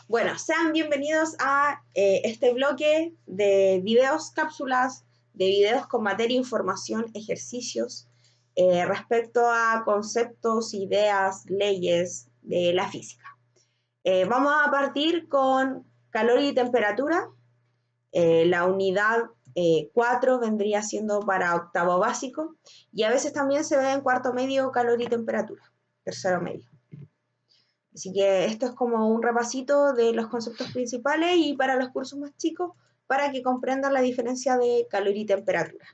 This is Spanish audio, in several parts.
Bueno, sean bienvenidos a este bloque de videos, cápsulas de videos con materia, información, ejercicios respecto a conceptos, ideas, leyes de la física. Vamos a partir con calor y temperatura. La unidad 4 vendría siendo para octavo básico y a veces también se ve en cuarto medio calor y temperatura, tercero medio. Así que esto es como un repasito de los conceptos principales y para los cursos más chicos, para que comprendan la diferencia de calor y temperatura.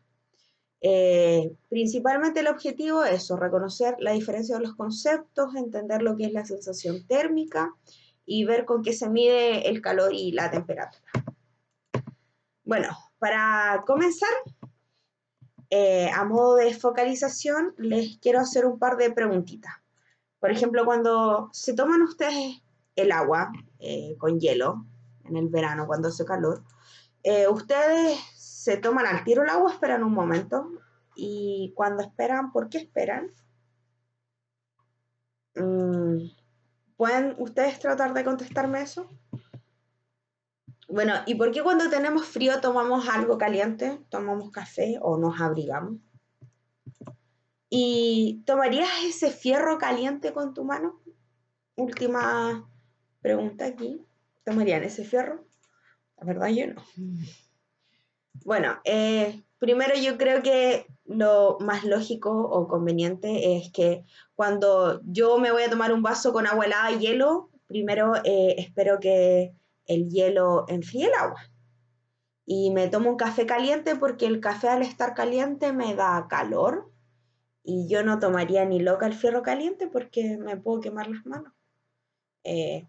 Principalmente el objetivo es eso, reconocer la diferencia de los conceptos, entender lo que es la sensación térmica y ver con qué se mide el calor y la temperatura. Bueno, para comenzar, a modo de focalización, les quiero hacer un par de preguntitas. Por ejemplo, cuando se toman ustedes el agua con hielo en el verano, cuando hace calor, ustedes se toman al tiro el agua, esperan un momento, y cuando esperan, ¿por qué esperan? ¿Pueden ustedes tratar de contestarme eso? Bueno, ¿y por qué cuando tenemos frío tomamos algo caliente? ¿Tomamos café o nos abrigamos? ¿Y tomarías ese fierro caliente con tu mano? Última pregunta aquí. ¿Tomarían ese fierro? La verdad yo no. Bueno, primero yo creo que lo más lógico o conveniente es que cuando yo me voy a tomar un vaso con agua helada y hielo, primero espero que el hielo enfríe el agua. Y me tomo un café caliente porque el café al estar caliente me da calor y yo no tomaría ni loca el fierro caliente porque me puedo quemar las manos.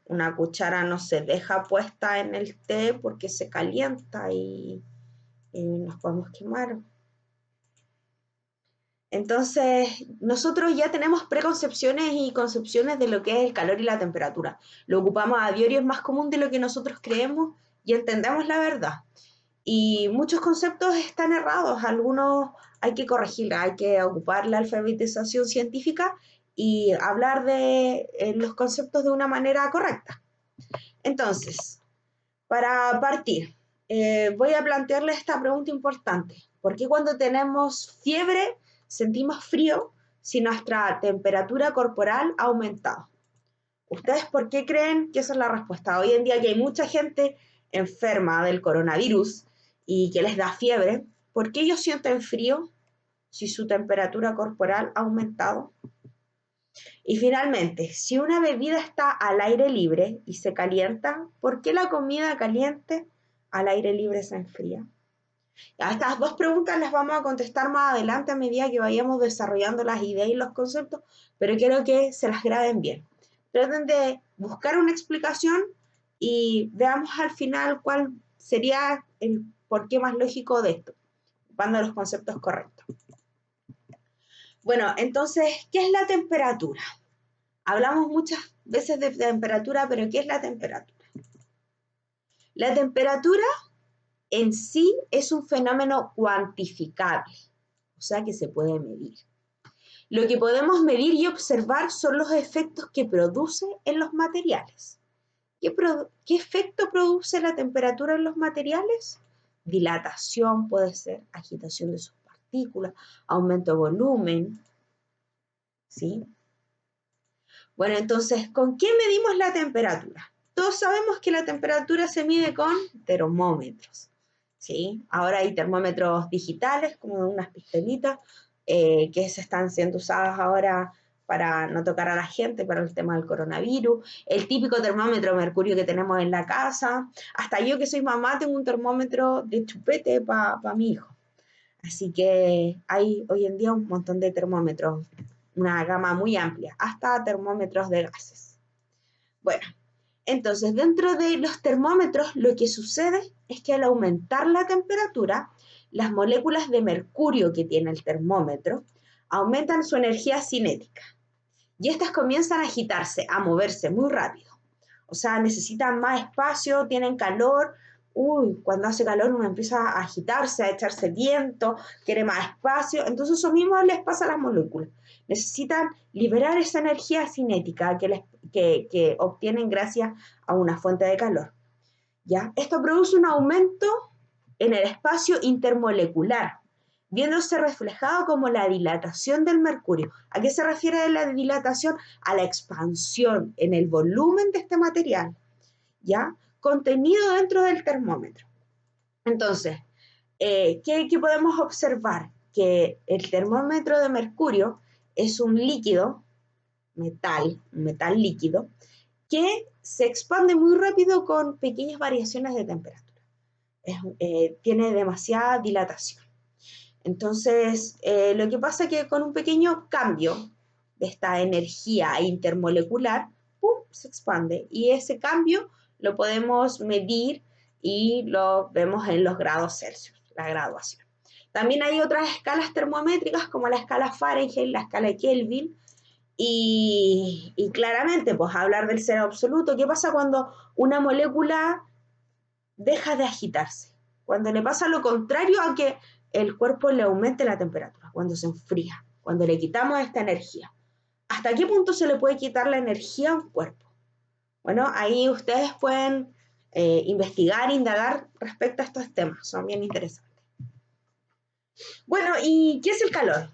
Una cuchara no se deja puesta en el té porque se calienta y nos podemos quemar. Entonces, nosotros ya tenemos preconcepciones y concepciones de lo que es el calor y la temperatura. Lo ocupamos a diario, es más común de lo que nosotros creemos y entendemos la verdad. Y muchos conceptos están errados, algunos hay que corregirlos, hay que ocupar la alfabetización científica y hablar de los conceptos de una manera correcta. Entonces, para partir, voy a plantearles esta pregunta importante. ¿Por qué cuando tenemos fiebre sentimos frío si nuestra temperatura corporal ha aumentado? ¿Ustedes por qué creen que esa es la respuesta? Hoy en día que hay mucha gente enferma del coronavirus y que les da fiebre, ¿por qué ellos sienten frío si su temperatura corporal ha aumentado? Y finalmente, si una bebida está al aire libre y se calienta, ¿por qué la comida caliente al aire libre se enfría? A estas dos preguntas las vamos a contestar más adelante a medida que vayamos desarrollando las ideas y los conceptos, pero quiero que se las graben bien. Traten de buscar una explicación y veamos al final cuál sería el porqué más lógico de esto, ocupando los conceptos correctos. Bueno, entonces, ¿qué es la temperatura? Hablamos muchas veces de temperatura, pero ¿qué es la temperatura? La temperatura en sí es un fenómeno cuantificable, o sea que se puede medir. Lo que podemos medir y observar son los efectos que produce en los materiales. ¿Qué efecto produce la temperatura en los materiales? Dilatación puede ser, agitación de sus partículas, aumento de volumen, ¿sí? Bueno, entonces, ¿con qué medimos la temperatura? Todos sabemos que la temperatura se mide con termómetros, ¿sí? Ahora hay termómetros digitales, como unas pistolitas, que se están siendo usadas ahora para no tocar a la gente, para el tema del coronavirus, el típico termómetro de mercurio que tenemos en la casa, hasta yo que soy mamá tengo un termómetro de chupete para mi hijo. Así que hay hoy en día un montón de termómetros, una gama muy amplia, hasta termómetros de gases. Bueno, entonces dentro de los termómetros lo que sucede es que al aumentar la temperatura, las moléculas de mercurio que tiene el termómetro aumentan su energía cinética y estas comienzan a agitarse, a moverse muy rápido. O sea, necesitan más espacio, tienen calor. Cuando hace calor uno empieza a agitarse, a echarse viento, quiere más espacio. Entonces eso mismo les pasa a las moléculas. Necesitan liberar esa energía cinética que obtienen gracias a una fuente de calor. ¿Ya? Esto produce un aumento en el espacio intermolecular, viéndose reflejado como la dilatación del mercurio. ¿A qué se refiere la dilatación? A la expansión en el volumen de este material, ¿ya? Contenido dentro del termómetro. Entonces, ¿qué podemos observar? Que el termómetro de mercurio es un líquido, un metal líquido, que se expande muy rápido con pequeñas variaciones de temperatura. Tiene demasiada dilatación. Entonces, lo que pasa es que con un pequeño cambio de esta energía intermolecular, ¡pum!, se expande. Y ese cambio lo podemos medir y lo vemos en los grados Celsius, la graduación. También hay otras escalas termométricas como la escala Fahrenheit, la escala Kelvin, y claramente, pues hablar del cero absoluto. ¿Qué pasa cuando una molécula deja de agitarse? Cuando le pasa lo contrario a que el cuerpo le aumente la temperatura, cuando se enfría, cuando le quitamos esta energía. ¿Hasta qué punto se le puede quitar la energía a un cuerpo? Bueno, ahí ustedes pueden investigar, indagar respecto a estos temas, son bien interesantes. Bueno, ¿y qué es el calor?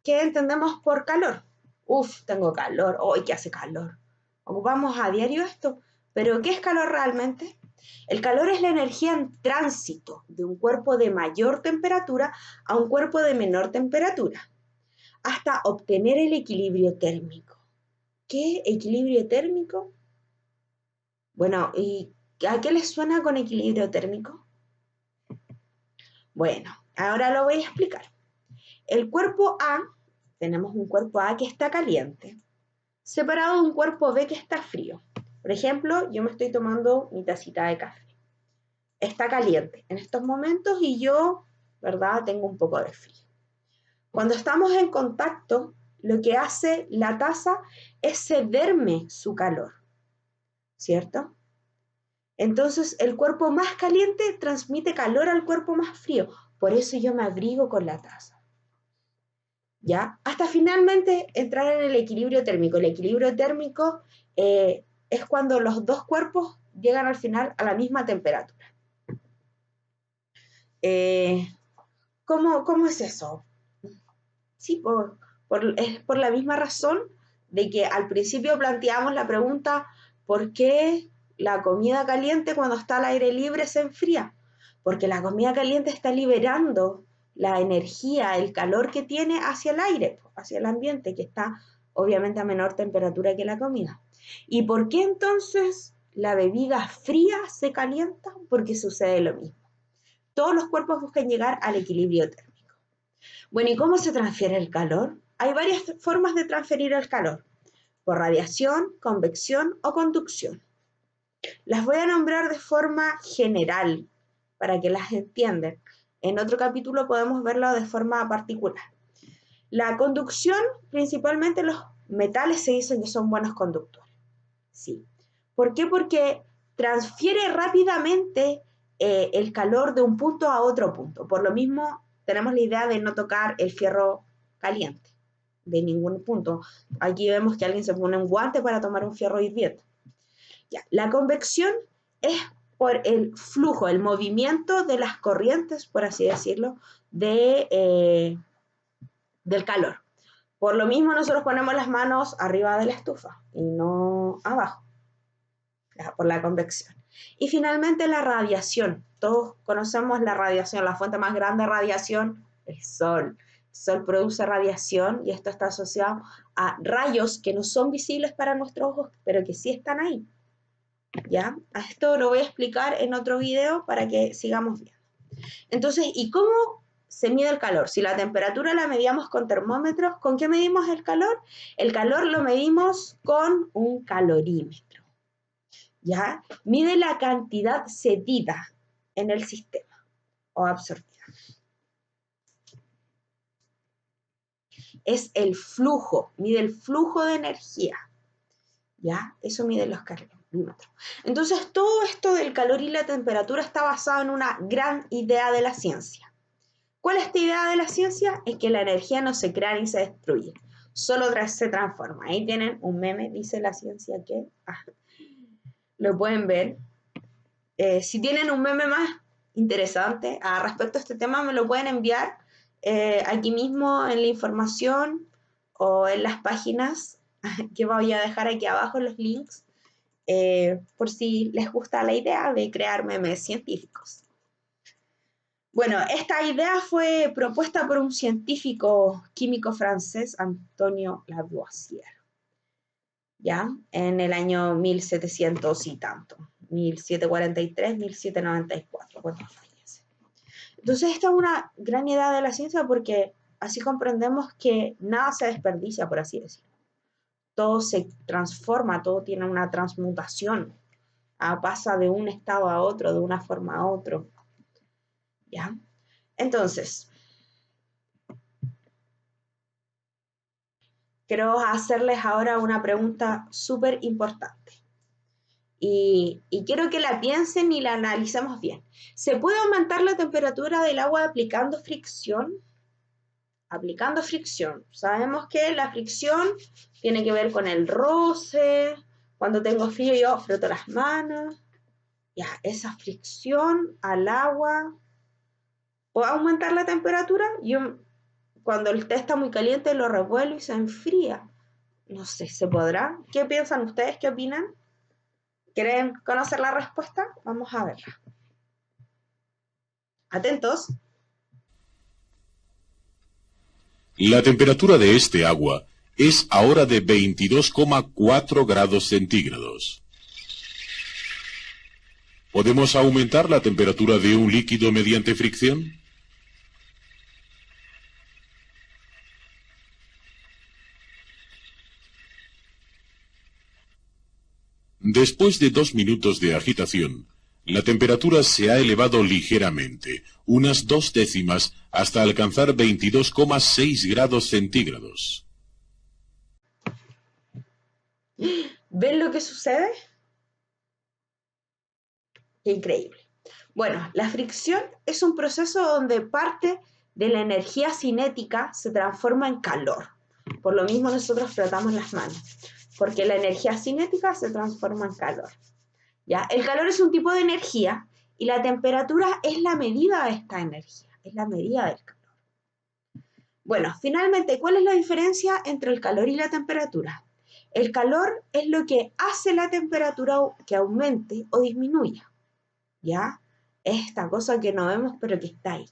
¿Qué entendemos por calor? Uf, tengo calor, hoy que hace calor. Ocupamos a diario esto, pero ¿qué es calor realmente? El calor es la energía en tránsito de un cuerpo de mayor temperatura a un cuerpo de menor temperatura, hasta obtener el equilibrio térmico. ¿Qué equilibrio térmico? Bueno, ¿y a qué les suena con equilibrio térmico? Bueno, ahora lo voy a explicar. El cuerpo A, tenemos un cuerpo A que está caliente, separado de un cuerpo B que está frío. Por ejemplo, yo me estoy tomando mi tacita de café. Está caliente en estos momentos y yo, ¿verdad?, tengo un poco de frío. Cuando estamos en contacto, lo que hace la taza es cederme su calor, ¿cierto? Entonces, el cuerpo más caliente transmite calor al cuerpo más frío. Por eso yo me abrigo con la taza, ¿ya? Hasta finalmente entrar en el equilibrio térmico. El equilibrio térmico es cuando los dos cuerpos llegan al final a la misma temperatura. ¿Cómo es eso? Sí, es por la misma razón de que al principio planteamos la pregunta, ¿por qué la comida caliente cuando está al aire libre se enfría? Porque la comida caliente está liberando la energía, el calor que tiene hacia el aire, hacia el ambiente, que está obviamente a menor temperatura que la comida. ¿Y por qué entonces la bebida fría se calienta? Porque sucede lo mismo. Todos los cuerpos buscan llegar al equilibrio térmico. Bueno, ¿y cómo se transfiere el calor? Hay varias formas de transferir el calor: por radiación, convección o conducción. Las voy a nombrar de forma general para que las entiendan. En otro capítulo podemos verlo de forma particular. La conducción, principalmente los metales se dicen que son buenos conductores. Sí. ¿Por qué? Porque transfiere rápidamente el calor de un punto a otro punto. Por lo mismo, tenemos la idea de no tocar el fierro caliente de ningún punto. Aquí vemos que alguien se pone un guante para tomar un fierro hirviendo. Ya. La convección es por el flujo, el movimiento de las corrientes, por así decirlo, del calor. Por lo mismo nosotros ponemos las manos arriba de la estufa y no abajo, por la convección. Y finalmente la radiación. Todos conocemos la radiación, la fuente más grande de radiación, el sol. El sol produce radiación y esto está asociado a rayos que no son visibles para nuestros ojos, pero que sí están ahí. ¿Ya? A esto lo voy a explicar en otro video para que sigamos viendo. Entonces, ¿y cómo se mide el calor? Si la temperatura la medíamos con termómetros, ¿con qué medimos el calor? El calor lo medimos con un calorímetro, ¿ya? Mide la cantidad cedida en el sistema o absorbida. Es el flujo, mide el flujo de energía, ¿ya? Eso mide los calorímetros. Entonces, todo esto del calor y la temperatura está basado en una gran idea de la ciencia. ¿Cuál es esta idea de la ciencia? Es que la energía no se crea ni se destruye, solo se transforma. Ahí tienen un meme, dice la ciencia que, lo pueden ver. Si tienen un meme más interesante respecto a este tema, me lo pueden enviar aquí mismo en la información o en las páginas que voy a dejar aquí abajo en los links, por si les gusta la idea de crear memes científicos. Bueno, esta idea fue propuesta por un científico químico francés, Antonio Lavoisier, ¿ya? En el año 1700 y tanto, 1743, 1794, cuando fallece. Entonces, esta es una gran idea de la ciencia porque así comprendemos que nada se desperdicia, por así decirlo. Todo se transforma, todo tiene una transmutación, pasa de un estado a otro, de una forma a otro, ¿ya? Entonces, quiero hacerles ahora una pregunta súper importante. Y quiero que la piensen y la analicemos bien. ¿Se puede aumentar la temperatura del agua aplicando fricción? Aplicando fricción. Sabemos que la fricción tiene que ver con el roce. Cuando tengo frío yo froto las manos. Ya, esa fricción al agua. ¿Puedo aumentar la temperatura? Yo, cuando el té está muy caliente, lo revuelvo y se enfría. No sé, ¿se podrá? ¿Qué piensan ustedes? ¿Qué opinan? ¿Quieren conocer la respuesta? Vamos a verla. Atentos. La temperatura de este agua es ahora de 22,4 grados centígrados. ¿Podemos aumentar la temperatura de un líquido mediante fricción? Después de 2 minutos de agitación, la temperatura se ha elevado ligeramente, unas 2 décimas, hasta alcanzar 22,6 grados centígrados. ¿Ven lo que sucede? Qué increíble. Bueno, la fricción es un proceso donde parte de la energía cinética se transforma en calor. Por lo mismo nosotros frotamos las manos, porque la energía cinética se transforma en calor. ¿Ya? El calor es un tipo de energía y la temperatura es la medida de esta energía, es la medida del calor. Bueno, finalmente, ¿cuál es la diferencia entre el calor y la temperatura? El calor es lo que hace la temperatura que aumente o disminuya, ¿ya? Esta cosa que no vemos pero que está ahí.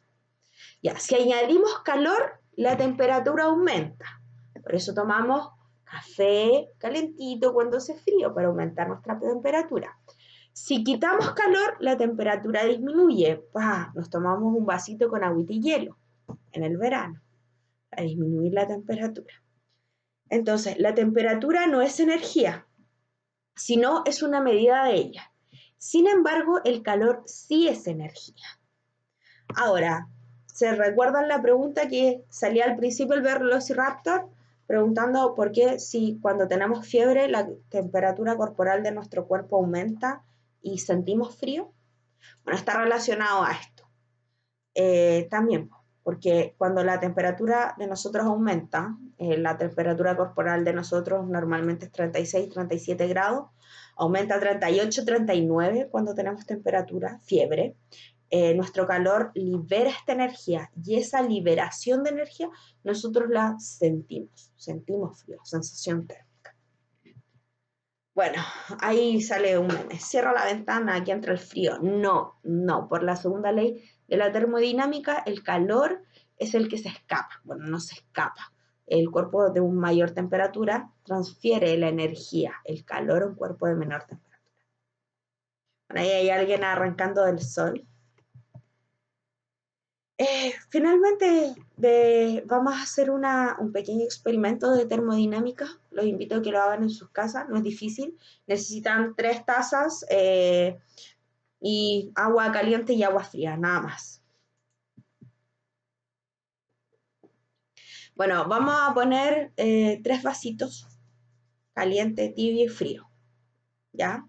Ya, si añadimos calor, la temperatura aumenta. Por eso tomamos café calentito cuando hace frío, para aumentar nuestra temperatura. Si quitamos calor, la temperatura disminuye. Nos tomamos un vasito con agüita y hielo en el verano, para disminuir la temperatura. Entonces, la temperatura no es energía, sino es una medida de ella. Sin embargo, el calor sí es energía. Ahora, ¿se recuerdan la pregunta que salía al principio el Velociraptor? Preguntando por qué si cuando tenemos fiebre la temperatura corporal de nuestro cuerpo aumenta y sentimos frío. Bueno, está relacionado a esto. También, porque cuando la temperatura de nosotros aumenta, la temperatura corporal de nosotros normalmente es 36, 37 grados, aumenta a 38, 39 cuando tenemos temperatura, fiebre. Nuestro calor libera esta energía y esa liberación de energía nosotros la sentimos frío, sensación térmica. Bueno, ahí sale un meme. Cierra la ventana, aquí entra el frío. No, por la segunda ley de la termodinámica, el calor es el que se escapa. Bueno, no se escapa. El cuerpo de una mayor temperatura transfiere la energía, el calor a un cuerpo de menor temperatura. Bueno, ahí hay alguien arrancando del sol. Finalmente, vamos a hacer un pequeño experimento de termodinámica. Los invito a que lo hagan en sus casas, no es difícil. Necesitan 3 tazas y agua caliente y agua fría, nada más. Bueno, vamos a poner 3 vasitos, caliente, tibio y frío, ¿ya?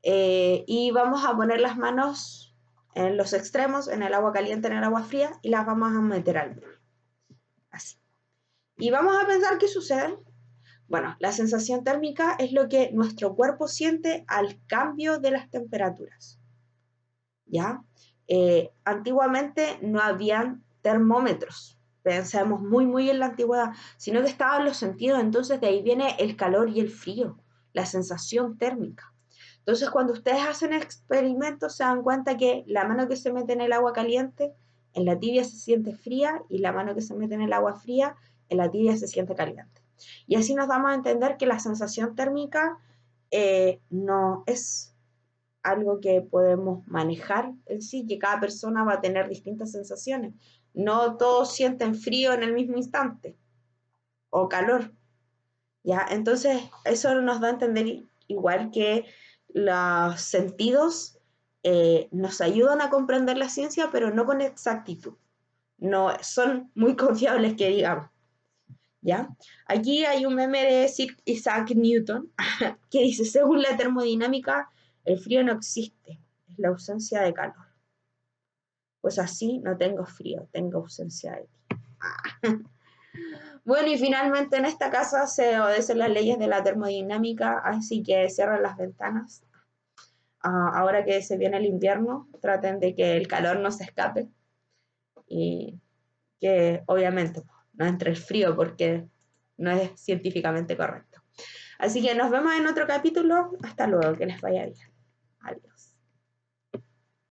Y vamos a poner las manos en los extremos, en el agua caliente, en el agua fría, y las vamos a meter al bol. Así. Y vamos a pensar qué sucede. Bueno, la sensación térmica es lo que nuestro cuerpo siente al cambio de las temperaturas. ¿Ya? Antiguamente no habían termómetros, pensemos muy en la antigüedad, sino que estaban los sentidos, entonces de ahí viene el calor y el frío, la sensación térmica. Entonces cuando ustedes hacen experimentos se dan cuenta que la mano que se mete en el agua caliente, en la tibia se siente fría, y la mano que se mete en el agua fría, en la tibia se siente caliente. Y así nos damos a entender que la sensación térmica no es algo que podemos manejar en sí, que cada persona va a tener distintas sensaciones. No todos sienten frío en el mismo instante o calor, ¿ya? Entonces, eso nos da a entender igual que los sentidos nos ayudan a comprender la ciencia, pero no con exactitud. No son muy confiables, que digamos, ¿ya? Aquí hay un meme de Sir Isaac Newton que dice, según la termodinámica, el frío no existe, es la ausencia de calor. Pues así no tengo frío, tengo ausencia de ti. Bueno, y finalmente en esta casa se obedecen las leyes de la termodinámica, así que cierran las ventanas. Ahora que se viene el invierno, traten de que el calor no se escape y que obviamente no entre el frío porque no es científicamente correcto. Así que nos vemos en otro capítulo. Hasta luego, que les vaya bien. Adiós.